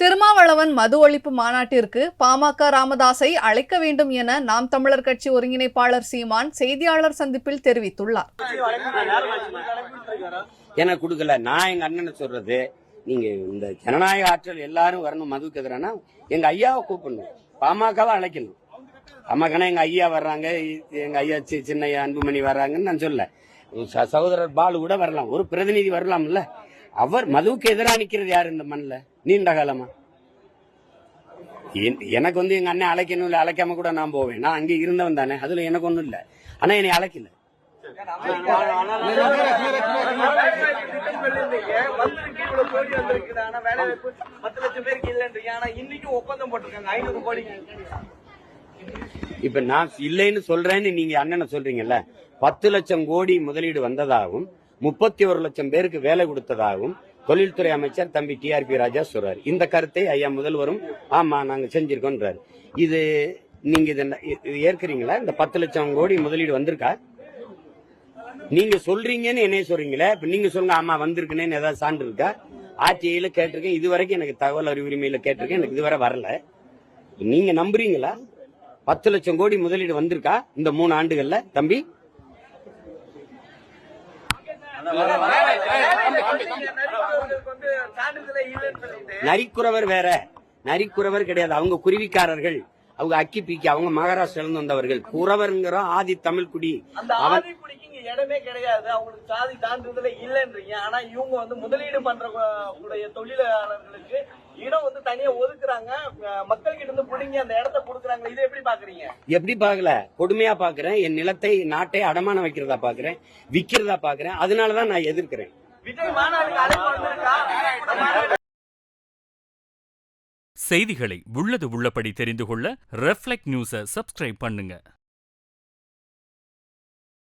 திருமாவளவன் மது ஒழிப்பு மாநாட்டிற்கு பாமக ராமதாஸை அழைக்க வேண்டும் என நாம் தமிழர் கட்சி ஒருங்கிணைப்பாளர் சீமான் செய்தியாளர் சந்திப்பில் தெரிவித்துள்ளார். எனக்கு கொடுக்கல. நான் எங்க அண்ணனை சொல்றது, நீங்க இந்த ஜனநாயக ஆற்றல் எல்லாரும் வரணும் மதுவுக்கு எதிரானா எங்க ஐயாவை கூப்பிடணும், பாமகவை அழைக்கணும். பாமகனா எங்க ஐயா வர்றாங்க, எங்க ஐயா சின்னையா அன்புமணி வர்றாங்கன்னு நான் சொல்ல, சகோதரர் பாலு கூட வரலாம், ஒரு பிரதிநிதி வரலாம்ல. அவர் மதுவுக்கு எதிராக நிக்கிறது யாரு இந்த மண்ணில் நீண்ட காலமா? எனக்கு எங்க அண்ணன் அழைக்கணும், இல்ல அழைக்காம கூட நான் போவேன். நான் அங்கே இருந்தவன் தானே, அதுல எனக்கு ஒண்ணும் இல்ல. ஆனா என்னை அழைக்கல. இப்ப நான் இல்லைன்னு சொல்றேன்னு நீங்க அண்ணனை சொல்றீங்கல்ல, 10 லட்சம் கோடி முதலீடு வந்ததாகவும் 31 லட்சம் பேருக்கு வேலை கொடுத்ததாகவும் தொழில்துறை அமைச்சர் தம்பி TRP ராஜா சொல்றாரு. இந்த கருத்தை ஐயா முதல்வரும் ஆமா நாங்க செஞ்சிருக்கோன்றாரு. இது நீங்க ஏற்கிறீங்களா? இந்த 10 லட்சம் கோடி முதலீடு வந்திருக்கா? நீங்க சொல்றீங்கன்னு என்ன சொல்றீங்களே, இப்ப நீங்க சொல்லுங்க ஆமா வந்திருக்குன்னு ஏதாவது சான்று இருக்கா? ஆட்சியில கேட்டிருக்கேன், இதுவரைக்கும் எனக்கு தகவல் அறிவு உரிமையில கேட்டிருக்கேன், எனக்கு இதுவரை வரல. நீங்க நம்புறீங்களா? 10 லட்சம் கோடி முதலீடு வந்திருக்கா இந்த 3 ஆண்டுகள்ல தம்பி? நரிக்குறவர் வேற, நரிக்குறவர் கிடையாது. அவங்க குருவிக்காரர்கள், அவங்க அக்கி பீக்கி, அவங்க மகாராஷ்டிரில இருந்து வந்தவர்கள். குறவர்ங்கிற ஆதி தமிழ் குடி. இடமே கிடையாது, அவங்களுக்கு சாதி சான்றிதழே இல்லைன்றீங்க. ஆனா இவங்க முதலீடு பண்ற தொழிலாளர்களுக்கு இடம் தனியா ஒதுக்குறாங்க, மக்கள் கிட்ட இருந்து புடிங்கி அந்த இடத்தை கொடுக்குறாங்க. இதை எப்படி பாக்குறீங்க? எப்படி பாக்கல, கொடுமையா பாக்குறேன். என் நிலத்தை நாட்டை அடமானம் வைக்கிறதா பாக்குறேன், விக்கிறதா பாக்குறேன். அதனாலதான் நான் எதிர்க்கிறேன். செய்திகளை உள்ளது உள்ளபடி தெரிந்து கொள்ள ரெஃப்ளெக்ட் நியூஸை சப்ஸ்கிரைப் பண்ணுங்க.